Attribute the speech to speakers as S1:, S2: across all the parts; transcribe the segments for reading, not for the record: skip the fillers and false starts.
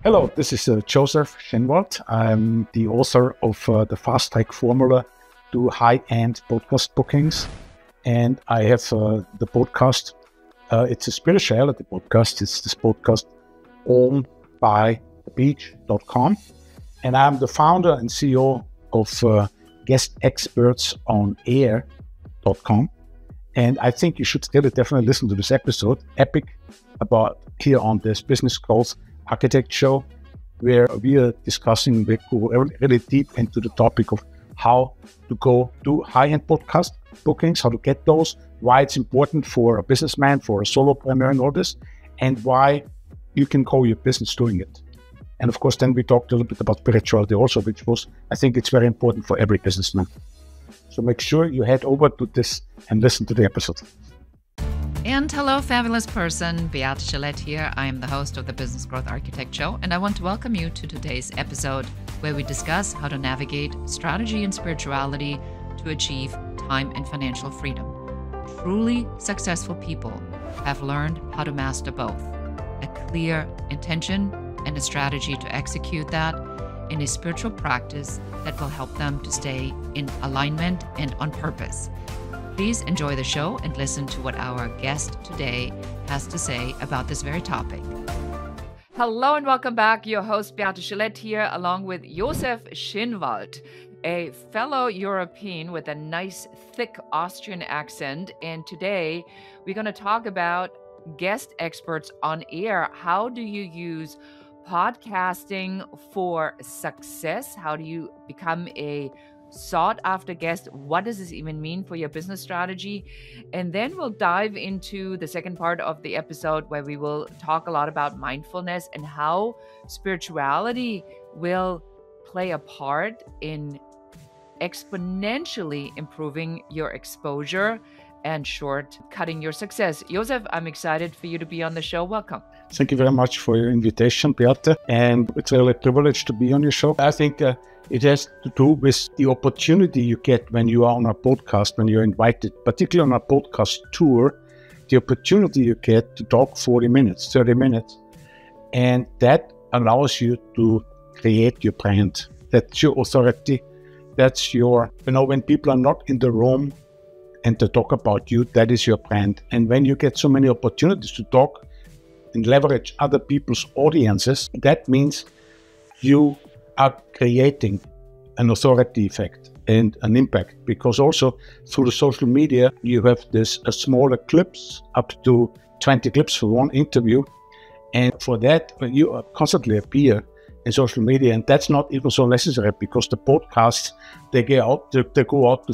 S1: Hello, this is Josef Schinwald. I'm the author of the Fast Track Formula to High-End Podcast Bookings. And I have the podcast. It's a spirituality podcast. It's this podcast owned by thebeach.com. And I'm the founder and CEO of guestexpertsonair.com. And I think you should really definitely listen to this episode, Epic, about here on this Business Growth Architect Show, where we are discussing, we go really deep into the topic of how to go do high-end podcast bookings, how to get those, why it's important for a businessman, for a solopreneur and all this, and why you can grow your business doing it. And of course, then we talked a little bit about spirituality also, which was, I think it's very important for every businessman. So make sure you head over to this and listen to the episode.
S2: And hello, fabulous person. Beate Gillette here. I am the host of the Business Growth Architect Show, and I want to welcome you to today's episode where we discuss how to navigate strategy and spirituality to achieve time and financial freedom. Truly successful people have learned how to master both, a clear intention and a strategy to execute that in a spiritual practice that will help them to stay in alignment and on purpose. Please enjoy the show and listen to what our guest today has to say about this very topic. Hello and welcome back. Your host Beate Gillette here, along with Josef Schinwald, a fellow European with a nice, thick Austrian accent. And today we're going to talk about guest experts on air. How do you use podcasting for success? How do you become a sought after guest? What does this even mean for your business strategy? And then we'll dive into the second part of the episode where we will talk a lot about mindfulness and how spirituality will play a part in exponentially improving your exposure and shortcutting your success. Josef, I'm excited for you to be on the show. Welcome.
S1: Thank you very much for your invitation, Beate. And it's really a privilege to be on your show. I think it has to do with the opportunity you get when you are on a podcast, when you're invited, particularly on a podcast tour, the opportunity you get to talk 40 minutes, 30 minutes. And that allows you to create your brand. That's your authority. That's your, when people are not in the room and to talk about you, that is your brand. And when you get so many opportunities to talk and leverage other people's audiences, that means you are creating an authority effect and an impact, because also through the social media, you have this smaller clips, up to 20 clips for one interview. And for that, you constantly appear in social media, and that's not even so necessary because the podcasts, they go out to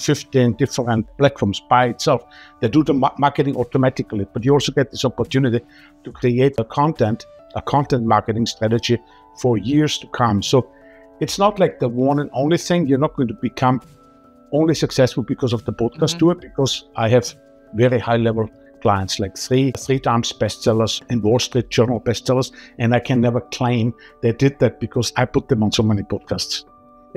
S1: 15 different platforms by itself. They do the marketing automatically, but you also get this opportunity to create a content marketing strategy for years to come. So it's not like the one and only thing. You're not going to become only successful because of the podcast tour, because I have very high level clients, like three times bestsellers in Wall Street Journal bestsellers, and I can never claim they did that because I put them on so many podcasts.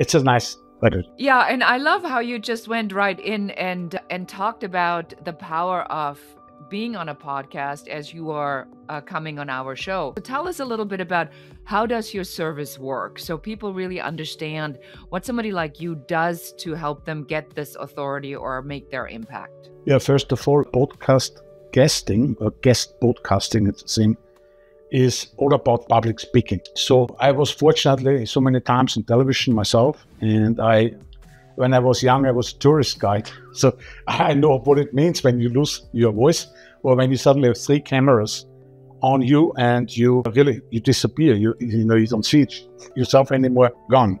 S1: It's a nice letter.
S2: Yeah, and I love how you just went right in and talked about the power of being on a podcast as you are coming on our show. So tell us a little bit about how does your service work, so people really understand what somebody like you does to help them get this authority or make their impact.
S1: Yeah, first of all, podcast guesting or guest podcasting, it's the same, is all about public speaking. So I was fortunately so many times on television myself, and when I was young, I was a tourist guide. So I know what it means when you lose your voice, or when you suddenly have 3 cameras on you and you disappear. You don't see yourself anymore, gone.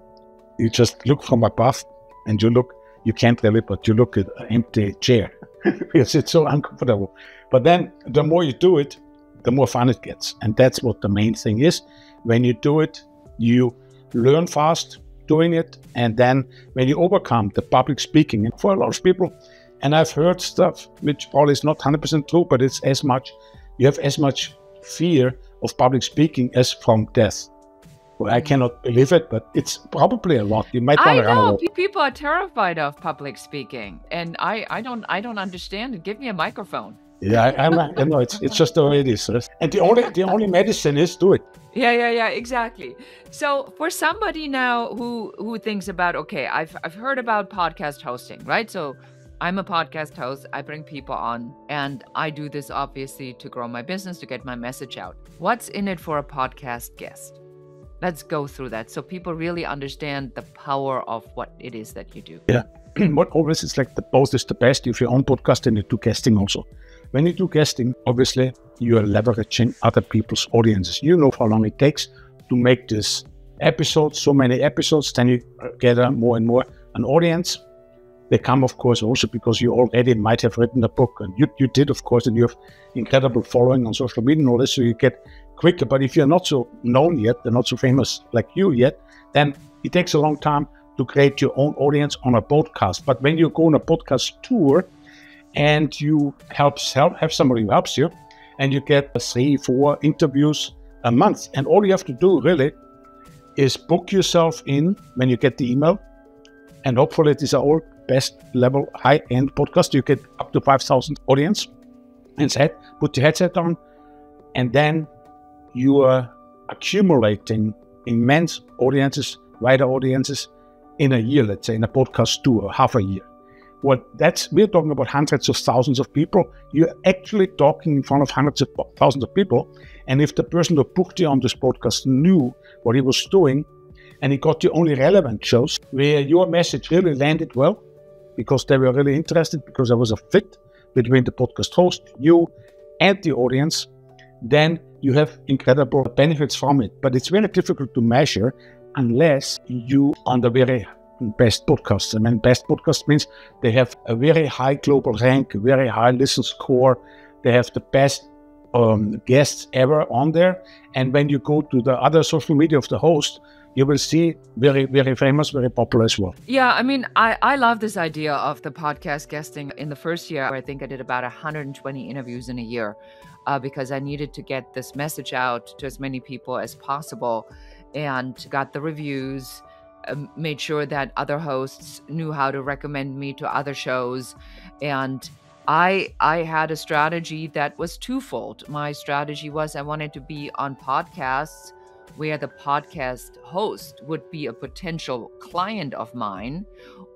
S1: You just look from above and you can't really, but you look at an empty chair because it's so uncomfortable. But then the more you do it, the more fun it gets. And that's what the main thing is. When you do it, you learn fast doing it. And then when you overcome the public speaking, and for a lot of people, and I've heard stuff which probably is not 100% true, but it's you have as much fear of public speaking as from death. Well, I cannot believe it, but it's probably a lot. You might want to run away.
S2: People are terrified of public speaking, and I don't understand it. Give me a microphone.
S1: Yeah, I know it's just the way it is. Right? And the only medicine is do it.
S2: Yeah, exactly. So for somebody now who thinks about, okay, I've heard about podcast hosting, right? So I'm a podcast host. I bring people on, and I do this obviously to grow my business, to get my message out. What's in it for a podcast guest? Let's go through that so people really understand the power of what it is that you do.
S1: Yeah. What always is like the both is the best. If your own podcast and you do guesting also. When you do guesting, obviously you are leveraging other people's audiences. You know how long it takes to make this episode, so many episodes, then you gather more and more an audience. They come, of course, also because you already might have written a book, and you did, of course, and you have incredible following on social media and all this, so you get quicker. But if you're not so known yet, they're not so famous like you yet, then it takes a long time to create your own audience on a podcast. But when you go on a podcast tour and you have somebody who helps you, and you get 3-4 interviews a month, and all you have to do really is book yourself in when you get the email, and hopefully these are all best level high-end podcasts. You get up to 5,000 audience inside, put your headset on, and then you are accumulating immense audiences, wider audiences in a year, let's say, in a podcast tour, half a year. We're talking about hundreds of thousands of people. You're actually talking in front of hundreds of thousands of people. And if the person who booked you on this podcast knew what he was doing, and he got you only relevant shows where your message really landed well, because they were really interested, because there was a fit between the podcast host, you, and the audience, then you have incredible benefits from it. But it's very difficult to measure unless you are the very best podcasts. I mean, best podcast means they have a very high global rank, a very high listen score. They have the best guests ever on there. And when you go to the other social media of the host, you will see very, very famous, very popular as well.
S2: Yeah, I mean, I love this idea of the podcast guesting. In the first year, I think I did about 120 interviews in a year because I needed to get this message out to as many people as possible, and got the reviews, made sure that other hosts knew how to recommend me to other shows. And I had a strategy that was twofold. My strategy was I wanted to be on podcasts where the podcast host would be a potential client of mine,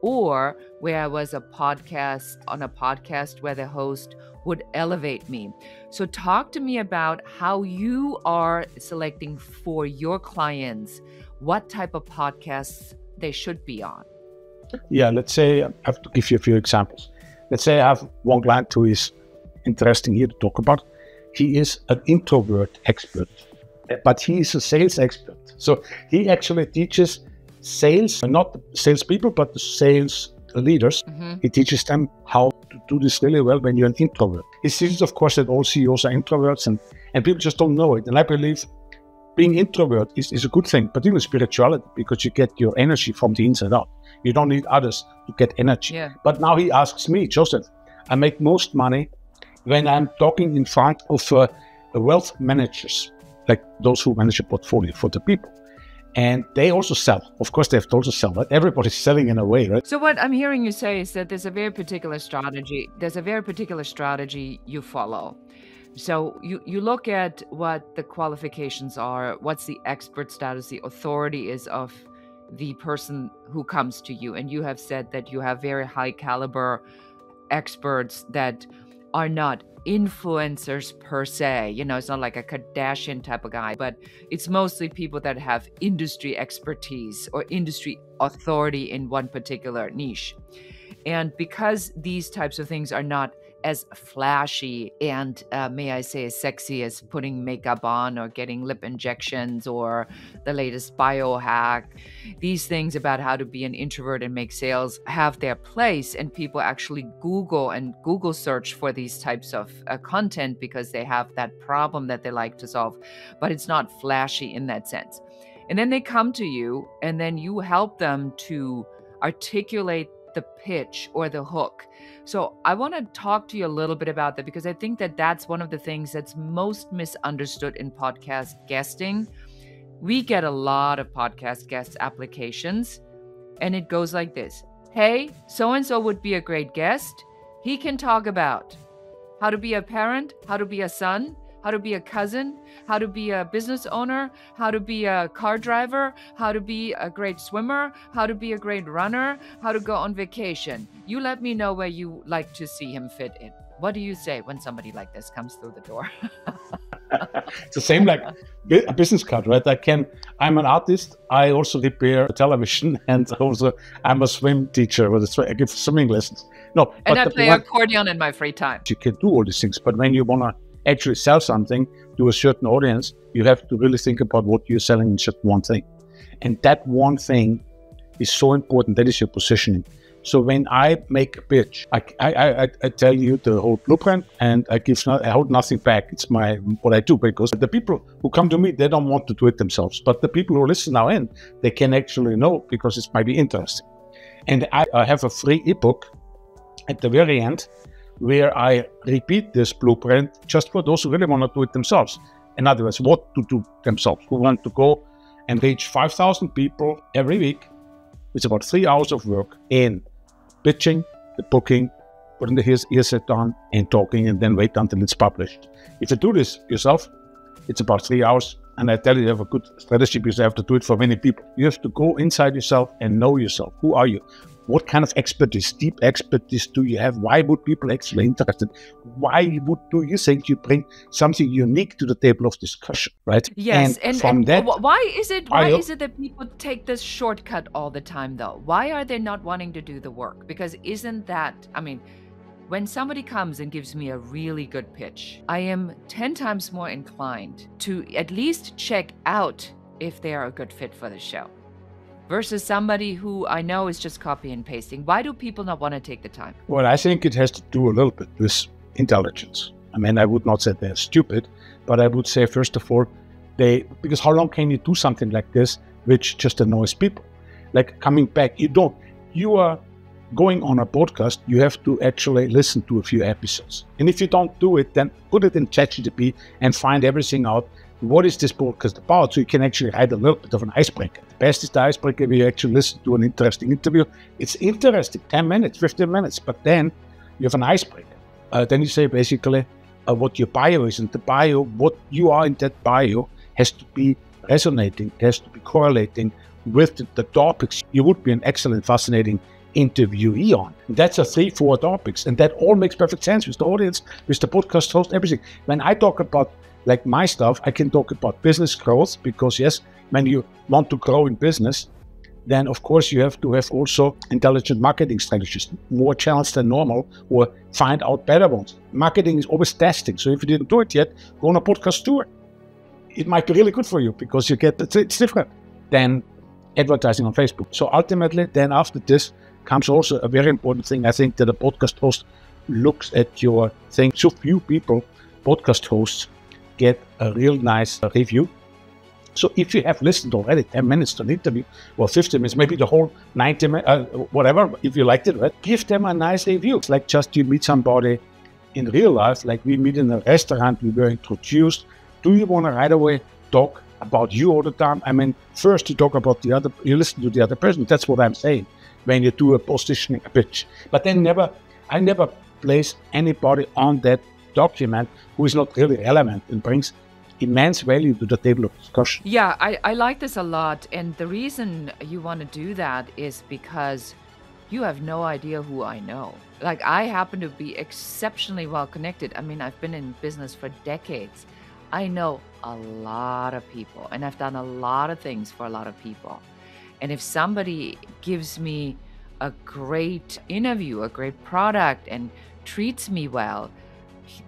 S2: or where I was on a podcast where the host would elevate me. So talk to me about how you are selecting for your clients what type of podcasts they should be on.
S1: Yeah, let's say I have to give you a few examples. Let's say I have one client who is interesting here to talk about. He is an introvert expert, but he is a sales expert. So he actually teaches sales, not the salespeople, but the sales leaders. Mm-hmm. He teaches them how to do this really well when you're an introvert. He sees, of course, that all CEOs are introverts, and people just don't know it. And I believe being introvert is a good thing, particularly spirituality, because you get your energy from the inside out. You don't need others to get energy. Yeah. But now he asks me, Josef, I make most money when I'm talking in front of wealth managers, like those who manage a portfolio for the people. And they also sell. Of course, they have to also sell, right? Everybody's selling in a way, right?
S2: So what I'm hearing you say is that there's a very particular strategy. There's a very particular strategy you follow. So you look at what the qualifications are, what's the expert status, the authority is of the person who comes to you. And you have said that you have very high caliber experts that are not influencers per se. You know, it's not like a Kardashian type of guy, but it's mostly people that have industry expertise or industry authority in one particular niche. And because these types of things are not as flashy and, may I say, as sexy as putting makeup on or getting lip injections or the latest biohack, these things about how to be an introvert and make sales have their place, and people actually Google search for these types of content because they have that problem that they like to solve, but it's not flashy in that sense. And then they come to you, and then you help them to articulate the pitch or the hook. So I want to talk to you a little bit about that, because I think that that's one of the things that's most misunderstood in podcast guesting. We get a lot of podcast guest applications, and it goes like this. Hey, so-and-so would be a great guest. He can talk about. how to be a parent, how to be a son, how to be a cousin, how to be a business owner, how to be a car driver, how to be a great swimmer, how to be a great runner, how to go on vacation. You let me know where you like to see him fit in. What do you say when somebody like this comes through the door?
S1: It's the same like a business card, right? I'm an artist. I also repair television, and also I'm a swim teacher. I give swimming lessons. No,
S2: and I play accordion in my free time.
S1: You can do all these things, but when you want to actually sell something to a certain audience, you have to really think about what you're selling in just one thing. And that one thing is so important. That is your positioning. So when I make a pitch, I tell you the whole blueprint, and I hold nothing back. It's what I do, because the people who come to me, they don't want to do it themselves. But the people who listen now in, they can actually know, because it might be interesting. And I have a free ebook at the very end where I repeat this blueprint just for those who really want to do it themselves. In other words, what to do themselves, who want to go and reach 5,000 people every week. It's about 3 hours of work in pitching, the booking, putting the earset on and talking, and then wait until it's published. If you do this yourself, it's about 3 hours. And I tell you have a good strategy, because you have to do it for many people. You have to go inside yourself and know yourself. Who are you? What kind of expertise, deep expertise do you have? Why would people actually interested? Why do you think you bring something unique to the table of discussion, right?
S2: Yes, and why is it that people take this shortcut all the time, though? Why are they not wanting to do the work? Because isn't that, when somebody comes and gives me a really good pitch, I am 10 times more inclined to at least check out if they are a good fit for the show, versus somebody who I know is just copy and pasting. Why do people not want to take the time?
S1: Well, I think it has to do a little bit with intelligence. I would not say they're stupid, but I would say, first of all, because how long can you do something like this which just annoys people? Like, coming back, you are going on a podcast, you have to actually listen to a few episodes. And if you don't do it, then put it in ChatGPT and find everything out. What is this podcast about? So you can actually write a little bit of an icebreaker. The best is the icebreaker where you actually listen to an interesting interview. It's interesting, 10 minutes, 15 minutes, but then you have an icebreaker. Then you say basically what your bio is, and the bio, what you are in that bio has to be resonating, has to be correlating with the topics you would be an excellent, fascinating interviewee on. That's a 3-4 topics, and that all makes perfect sense with the audience, with the podcast host, everything. When I talk about like my stuff, I can talk about business growth, because yes, when you want to grow in business, then of course you have to have also intelligent marketing strategies, more channels than normal, or find out better ones. Marketing is always testing. So if you didn't do it yet, go on a podcast tour. It might be really good for you, because it's different than advertising on Facebook. So ultimately, then after this comes also a very important thing. I think that a podcast host looks at your thing. So few people, podcast hosts, get a real nice review. So if you have listened already 10 minutes to an interview, or 50 minutes, maybe the whole 90 minutes, whatever, if you liked it, right? Give them a nice review. It's like just you meet somebody in real life, like we meet in a restaurant, we were introduced. Do you want to right away talk about you all the time? First you talk about you listen to the other person. That's what I'm saying when you do a positioning, a pitch. But then I never place anybody on that document who is not really relevant and brings immense value to the table of discussion.
S2: Yeah, I like this a lot. And the reason you want to do that is because you have no idea who I know. Like, I happen to be exceptionally well connected. I've been in business for decades. I know a lot of people, and I've done a lot of things for a lot of people. And if somebody gives me a great interview, a great product, and treats me well,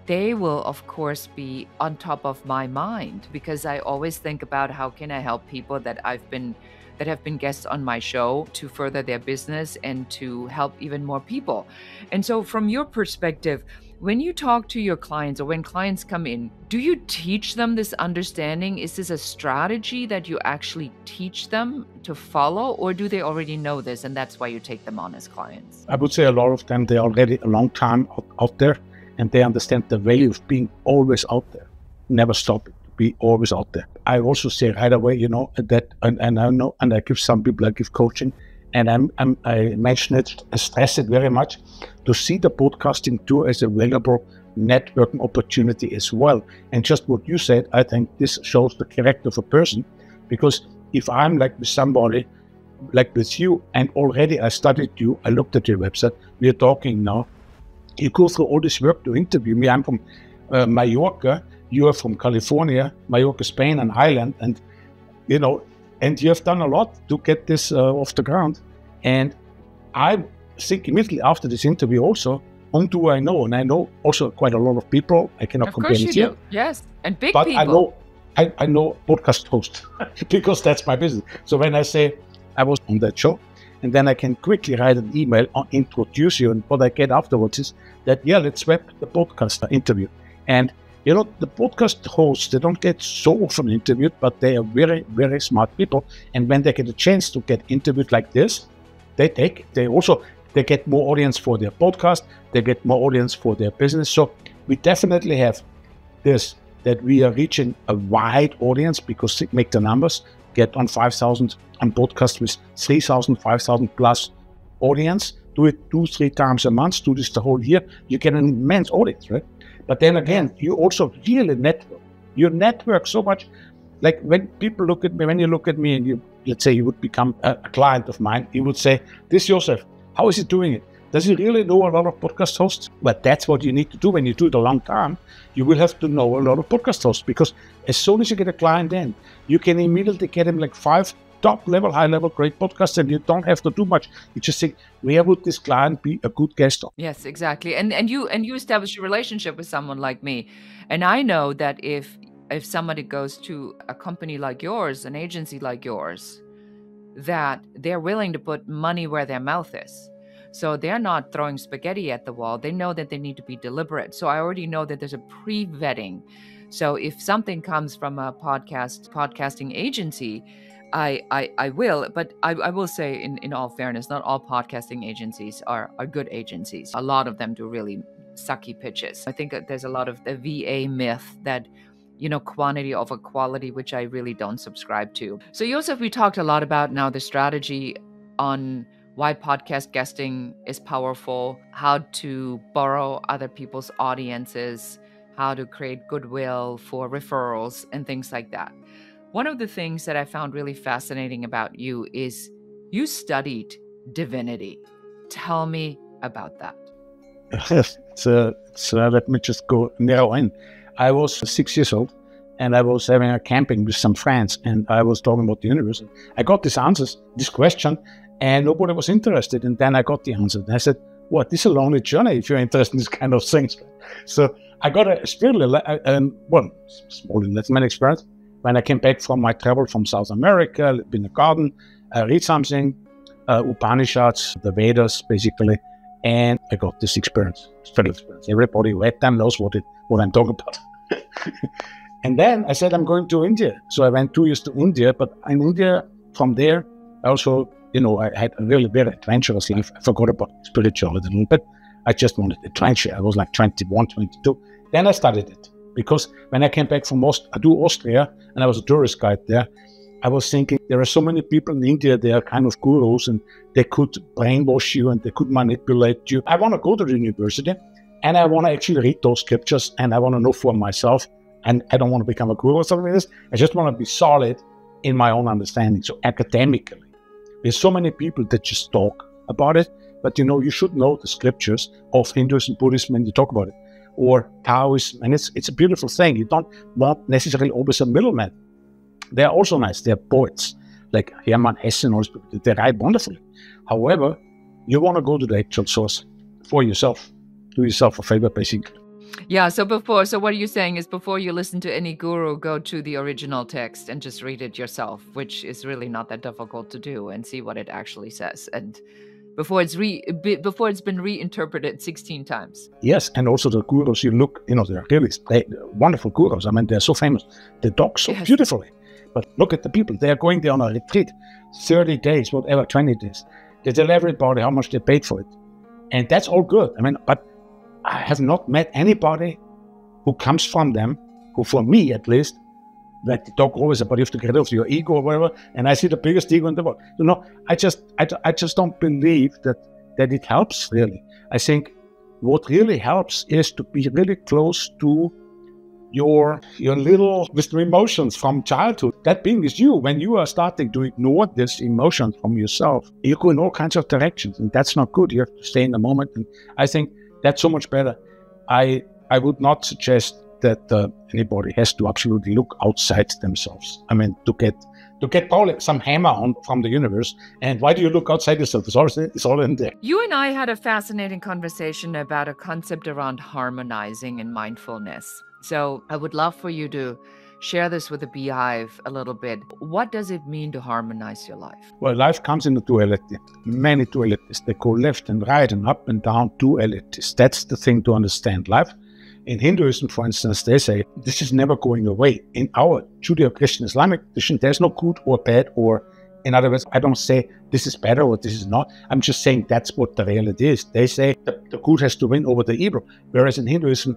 S2: they will, of course, be on top of my mind, because I always think about how can I help people that have been guests on my show to further their business and to help even more people. And so from your perspective, when you talk to your clients, or when clients come in, do you teach them this understanding? Is this a strategy that you actually teach them to follow, or do they already know this and that's why you take them on as clients?
S1: I would say a lot of them, they're already a long time out there, and they understand the value of being always out there, never stopping, to be always out there. I also say right away, that, and I know, and I give some people, I give coaching, and I mention it, I stress it very much, to see the podcasting tour as a valuable networking opportunity as well. And just what you said, I think this shows the character of a person, because if I'm like with somebody, like with you, and already I studied you, I looked at your website, we are talking now, you go through all this work to interview me. I'm from Mallorca, you are from California, Mallorca, Spain, an island, and and you have done a lot to get this off the ground. And I think immediately after this interview also, whom do I know? And I know also quite a lot of people. I cannot compare it here.
S2: Yes, and big
S1: but
S2: people.
S1: I know podcast host because that's my business. So when I say I was on that show, and then I can quickly write an email or introduce you, and what I get afterwards is that, let's web the podcast interview. And the podcast hosts, they don't get so often interviewed, but they are very, very smart people. And when they get a chance to get interviewed like this, they get more audience for their podcast, they get more audience for their business. So we definitely have this, that we are reaching a wide audience, because make the numbers, get on 5,000 on podcast with 3,000, 5,000 plus audience, do it 2-3 times a month, do this the whole year, you get an immense audience, right? But then again, you also really network. You network so much. Like when people look at me, when you look at me and let's say you would become a client of mine, you would say, this Josef, how is he doing it? Does he really know a lot of podcast hosts? But that's what you need to do when you do it a long time. You will have to know a lot of podcast hosts, because as soon as you get a client in, you can immediately get him like 5 top-level, high-level, great podcasts, and you don't have to do much. You just think, where would this client be a good guest on?
S2: Yes, exactly. And you establish a relationship with someone like me. And I know that if somebody goes to a company like yours, an agency like yours, that they're willing to put money where their mouth is. So they're not throwing spaghetti at the wall. They know that they need to be deliberate. So I already know that there's a pre-vetting. So if something comes from a podcasting agency, I will, but I will say in all fairness, not all podcasting agencies are good agencies. A lot of them do really sucky pitches. I think that there's a lot of the VA myth that, quantity over quality, which I really don't subscribe to. So Josef, we talked a lot about now the strategy on why podcast guesting is powerful, how to borrow other people's audiences, how to create goodwill for referrals and things like that. One of the things that I found really fascinating about you is you studied divinity. Tell me about that.
S1: So let me just go narrow in. I was 6 years old, and I was having a camping with some friends, and I was talking about the universe. I got this question, and nobody was interested. And then I got the answer. And I said, what, this is a lonely journey if you're interested in this kind of things. So I got a spiritual, small enlightenment experience. When I came back from my travel from South America, lived in a garden, I read something, Upanishads, the Vedas, basically, and I got this experience, spiritual experience. Everybody who had them knows what I'm talking about. And then I said, I'm going to India. So I went 2 years to India, but in India, from there, I also, I had a really very adventurous life. I forgot about spirituality a little bit. I just wanted adventure. I was like 21, 22. Then I studied it. Because when I came back from Austria, and I was a tourist guide there, I was thinking, there are so many people in India, they are kind of gurus, and they could brainwash you and they could manipulate you. I want to go to the university, and I want to actually read those scriptures, and I want to know for myself, and I don't want to become a guru or something like this. I just want to be solid in my own understanding. So academically, there's so many people that just talk about it, but you should know the scriptures of Hinduism, Buddhism when you talk about it, or Taoism, and it's a beautiful thing. You don't want necessarily always a middleman. They're also nice. They're poets, like Hermann Hesse and all these people. They write wonderfully. However, you want to go to the actual source for yourself. Do yourself a favor, basically.
S2: Yeah, so what you're saying is before you listen to any guru, go to the original text and just read it yourself, which is really not that difficult to do, and see what it actually says. And before it's been reinterpreted 16 times.
S1: Yes, and also the gurus, they're really wonderful gurus. I mean, they're so famous. They talk so beautifully. But look at the people. They are going there on a retreat, 30 days, whatever, 20 days. They tell everybody how much they paid for it. And that's all good. I mean, but I have not met anybody who comes from them, who for me at least, like they talk always about you have to get rid of your ego or whatever, and I see the biggest ego in the world. I just don't believe that it helps really. I think what really helps is to be really close to your little with the emotions from childhood. That being is you. When you are starting to ignore this emotion from yourself, you go in all kinds of directions, and that's not good. You have to stay in the moment, and I think that's so much better. I would not suggest that anybody has to absolutely look outside themselves. I mean, to get probably some hammer on from the universe. And why do you look outside yourself? It's all in there.
S2: You and I had a fascinating conversation about a concept around harmonizing and mindfulness. So I would love for you to share this with the Beehive a little bit. What does it mean to harmonize your life?
S1: Well, life comes in a duality. Many dualities. They go left and right and up and down, dualities. That's the thing to understand. Life in Hinduism, for instance, they say this is never going away. In our Judeo-Christian Islamic tradition, there's no good or bad, or in other words, I don't say this is better or this is not. I'm just saying that's what the reality is. They say the good has to win over the evil. Whereas in Hinduism,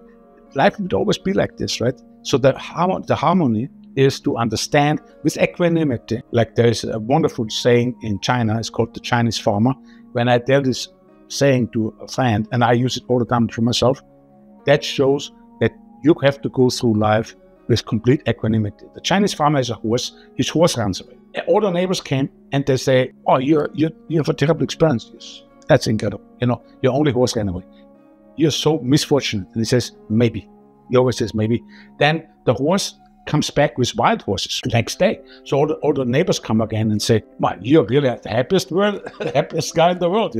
S1: life would always be like this, right? So the harmony is to understand with equanimity. Like there's a wonderful saying in China, it's called the Chinese farmer. When I tell this saying to a friend, and I use it all the time for myself, that shows that you have to go through life with complete equanimity. The Chinese farmer has a horse, his horse runs away. All the neighbors came and they say, oh, you have a terrible experience. Yes, that's incredible. Your only horse ran away. You're so misfortunate. And he says, maybe. He always says maybe. Then the horse comes back with wild horses the next day. So all the neighbors come again and say, well, you're really the happiest guy in the world,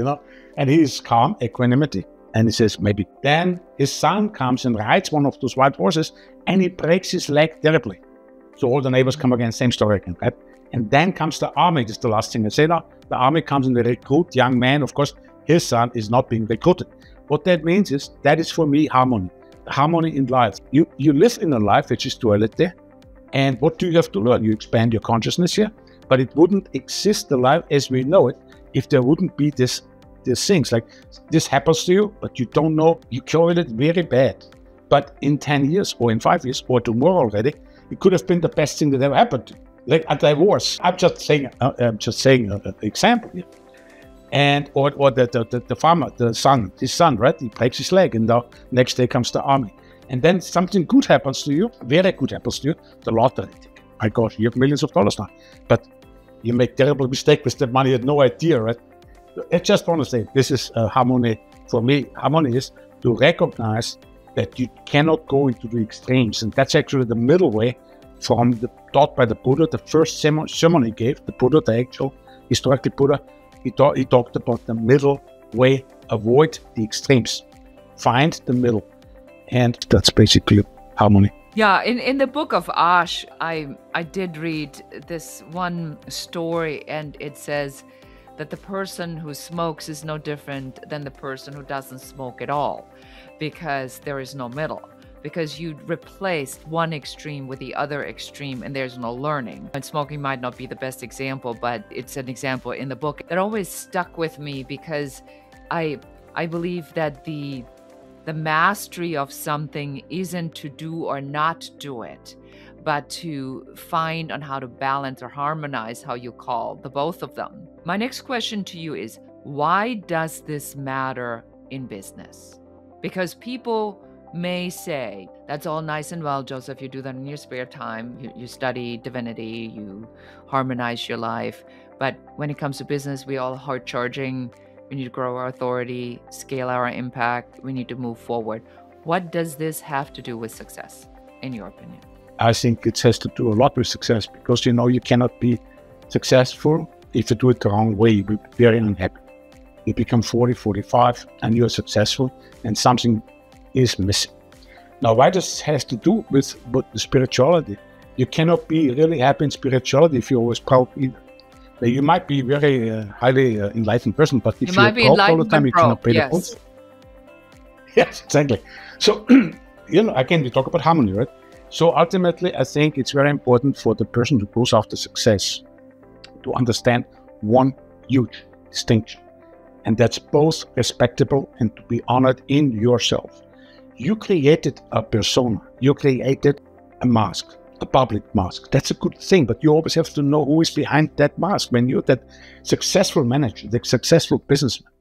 S1: And he's calm, equanimity. And he says, maybe. Then his son comes and rides one of those wild horses and he breaks his leg terribly. So all the neighbors come again, same story again, right? And then comes the army. This is the last thing I say now. The army comes and they recruit young men. Of course, his son is not being recruited. What that means is, that is for me harmony. Harmony in life. You live in a life which is duality. And what do you have to learn? You expand your consciousness here. But it wouldn't exist, the life as we know it, if there wouldn't be these things. Like this happens to you, but you don't know. You curate it very bad. But in 10 years or in 5 years or tomorrow already, it could have been the best thing that ever happened to you. Like a divorce. I'm just saying an example here. And or the farmer, his son, right? He breaks his leg, and the next day comes the army. And then something good happens to you, very good happens to you, the lottery ticket. My gosh, you have millions of dollars now. But you make terrible mistake with the money, you had no idea, right? I just want to say, this is harmony. For me, harmony is to recognize that you cannot go into the extremes. And that's actually the middle way from taught by the Buddha. The first sermon he gave, the Buddha, the actual historical Buddha, he talked about the middle way. Avoid the extremes. Find the middle. And that's basically harmony.
S2: Yeah, in the book of Ash, I did read this one story, and it says that the person who smokes is no different than the person who doesn't smoke at all, because there is no middle. Because you replaced one extreme with the other extreme, and there's no learning. And smoking might not be the best example, but it's an example in the book that always stuck with me, because I believe that the mastery of something isn't to do or not do it, but to find on how to balance or harmonize, how you call the both of them. My next question to you is, why does this matter in business? Because people may say, that's all nice and well, Joseph, you do that in your spare time. You study divinity, you harmonize your life. But when it comes to business, we all hard charging. We need to grow our authority, scale our impact. We need to move forward. What does this have to do with success, in your opinion?
S1: I think it has to do a lot with success, because you cannot be successful if you do it the wrong way. You'll be very unhappy. You become 40, 45, and you're successful, and something is missing. Now, why this has to do with the spirituality? You cannot be really happy in spirituality if you're always proud either. You might be very highly enlightened person, but if you're proud all the time, you cannot pay the bills. Yes, exactly. So, again, we talk about harmony, right? So ultimately, I think it's very important for the person who goes after success to understand one huge distinction. And that's both respectable and to be honored in yourself. You created a persona. You created a mask, a public mask. That's a good thing, but you always have to know who is behind that mask. When you're that successful manager, the successful businessman,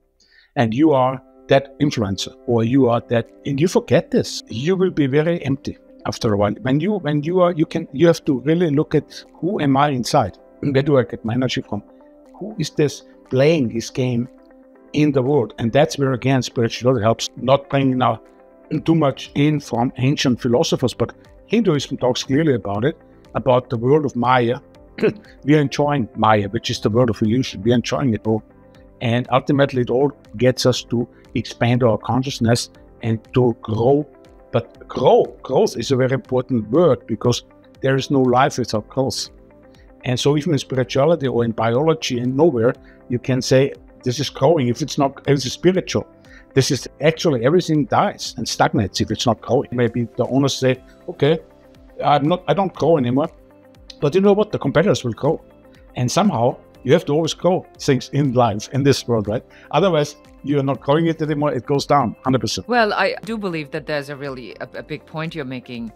S1: and you are that influencer, or you are that, and you forget this, you will be very empty after a while. When you have to really look at, who am I inside? Where do I get my energy from? Who is this playing this game in the world? And that's where, again, spirituality helps, not bringing now too much in from ancient philosophers, but Hinduism talks clearly about it, about the world of Maya. We are enjoying Maya, which is the world of illusion. We are enjoying it all. And ultimately, it all gets us to expand our consciousness and to grow. But growth is a very important word, because there is no life without growth. And so even in spirituality or in biology and nowhere, you can say this is growing. If it's spiritual, this is actually, everything dies and stagnates if it's not growing. Maybe the owners say, okay, I don't grow anymore. But you know what? The competitors will grow. And somehow you have to always grow things in life, in this world, right? Otherwise, you're not growing it anymore. It goes down 100%.
S2: Well, I do believe that there's a big point you're making.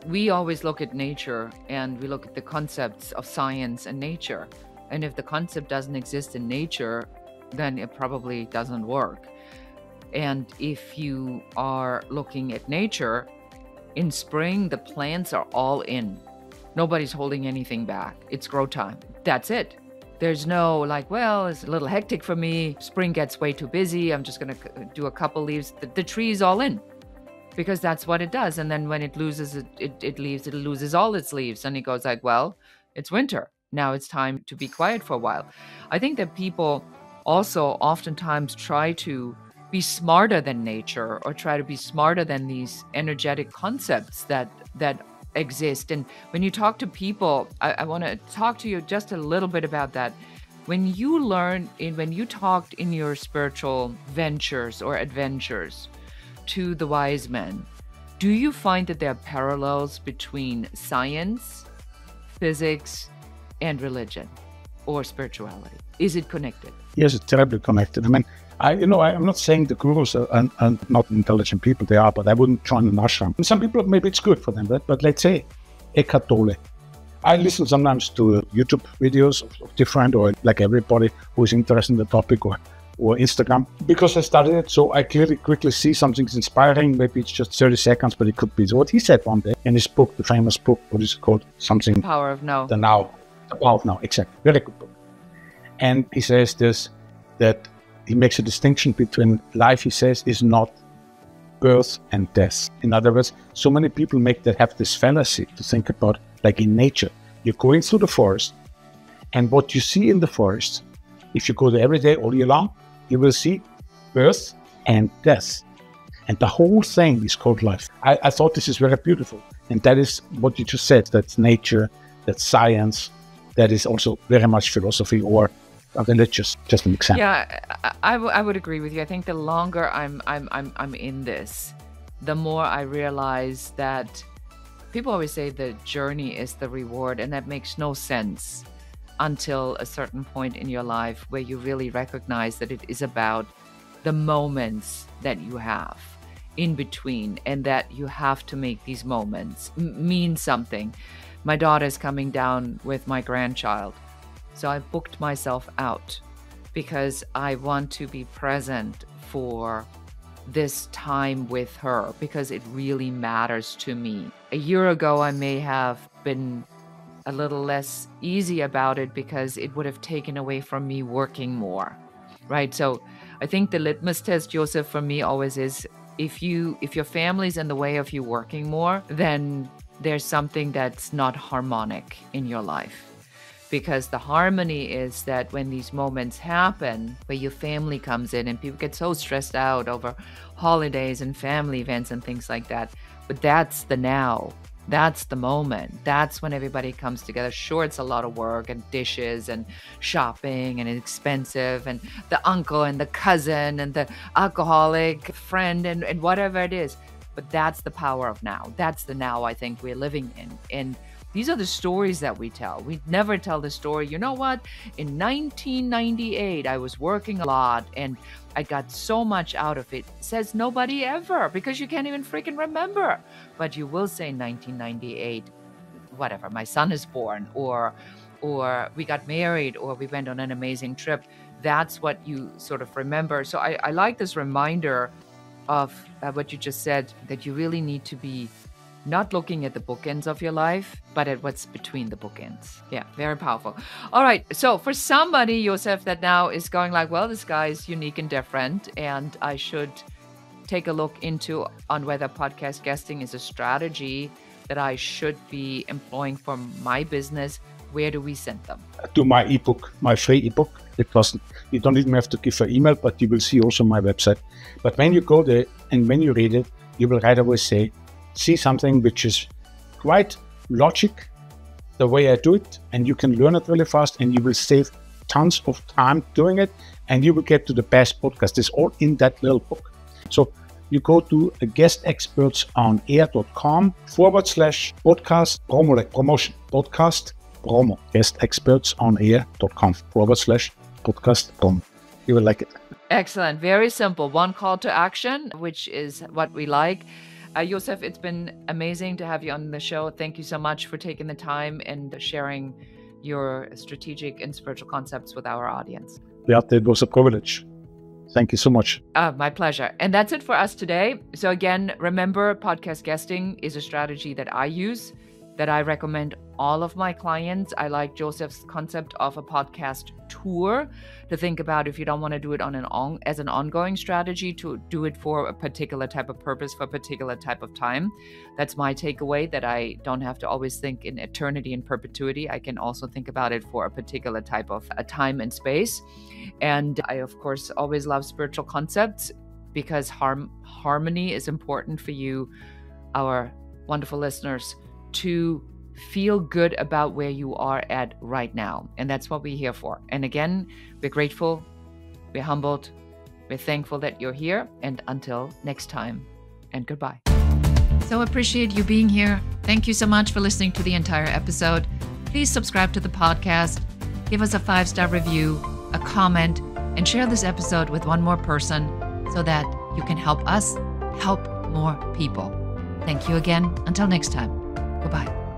S2: We always look at nature and we look at the concepts of science and nature. And if the concept doesn't exist in nature, then it probably doesn't work. And if you are looking at nature, in spring, the plants are all in. Nobody's holding anything back. It's grow time. That's it. There's no like, well, it's a little hectic for me. Spring gets way too busy. I'm just going to do a couple leaves. The tree is all in, because that's what it does. And then when it loses it loses all its leaves. And it goes like, well, it's winter. Now it's time to be quiet for a while. I think that people also oftentimes try to be smarter than nature, or try to be smarter than these energetic concepts that exist. And when you talk to people, I want to talk to you just a little bit about that. When you talked in your spiritual ventures or adventures to the wise men, do you find that there are parallels between science, physics, and religion or spirituality? Is it connected?
S1: Yes, it's terribly connected. I mean, I'm not saying the gurus are not intelligent people. They are, but I wouldn't join an ashram. And some people, maybe it's good for them, right? But let's say Eckhart Tolle. I listen sometimes to YouTube videos of different, or like everybody who is interested in the topic, or Instagram, because I studied it. So I quickly see something's inspiring. Maybe it's just 30 seconds, but it could be. So what he said one day in his book, the famous book, what is it called? Something.
S2: Power of Now.
S1: The Power of Now, exactly. Very good book. And he says this, that he makes a distinction between life, he says, is not birth and death. In other words, so many people have this fallacy to think about, like in nature. You're going through the forest, and what you see in the forest, if you go there every day, all year long, you will see birth and death. And the whole thing is called life. I thought this is very beautiful. And that is what you just said. That's nature, that's science, that is also very much philosophy or religious, just an example.
S2: Yeah, I would agree with you. I think the longer I'm in this, the more I realize that people always say the journey is the reward, and that makes no sense until a certain point in your life where you really recognize that it is about the moments that you have in between, and that you have to make these moments mean something. My daughter's coming down with my grandchild. So I've booked myself out because I want to be present for this time with her, because it really matters to me. A year ago, I may have been a little less easy about it because it would have taken away from me working more, right? So I think the litmus test, Josef, for me always is, if your family's in the way of you working more, then there's something that's not harmonic in your life. Because the harmony is that when these moments happen, where your family comes in, and people get so stressed out over holidays and family events and things like that. But that's the now. That's the moment. That's when everybody comes together. Sure, it's a lot of work and dishes and shopping, and it's expensive, and the uncle and the cousin and the alcoholic friend and whatever it is. But that's the power of now. That's the now I think we're living in. And these are the stories that we tell. We never tell the story, you know what? In 1998, I was working a lot and I got so much out of it. Says nobody ever, because you can't even freaking remember. But you will say 1998, whatever, my son is born, or or we got married, or we went on an amazing trip. That's what you sort of remember. So I like this reminder of what you just said, that you really need to be not looking at the bookends of your life, but at what's between the bookends. Yeah, very powerful. All right. So for somebody, Josef, that now is going like, well, this guy is unique and different, and I should take a look into on whether podcast guesting is a strategy that I should be employing for my business. Where do we send them?
S1: To my ebook, my free ebook. You don't even have to give an email, but you will see also my website. But when you go there and when you read it, you will right away see something which is quite logic, the way I do it, and you can learn it really fast, and you will save tons of time doing it, and you will get to the best podcast. It's all in that little book. So you go to guestexpertsonair.com/podcast promo, like promotion, podcast promo, guestexpertsonair.com/podcast promo. You will like it.
S2: Excellent. Very simple. One call to action, which is what we like. Josef, it's been amazing to have you on the show. Thank you so much for taking the time and sharing your strategic and spiritual concepts with our audience.
S1: Yeah, it was a privilege. Thank you so much.
S2: My pleasure. And that's it for us today. So again, remember, podcast guesting is a strategy that I use, that I recommend all of my clients. I like Josef's concept of a podcast tour to think about if you don't want to do it as an ongoing strategy, to do it for a particular type of purpose, for a particular type of time. That's my takeaway, that I don't have to always think in eternity and perpetuity. I can also think about it for a particular type of a time and space. And I, of course, always love spiritual concepts, because harmony is important for you, our wonderful listeners, to feel good about where you are at right now. And that's what we're here for. And again, we're grateful, we're humbled, we're thankful that you're here. And until next time, and goodbye. So appreciate you being here. Thank you so much for listening to the entire episode. Please subscribe to the podcast, give us a 5-star review, a comment, and share this episode with one more person so that you can help us help more people. Thank you again. Until next time. Goodbye.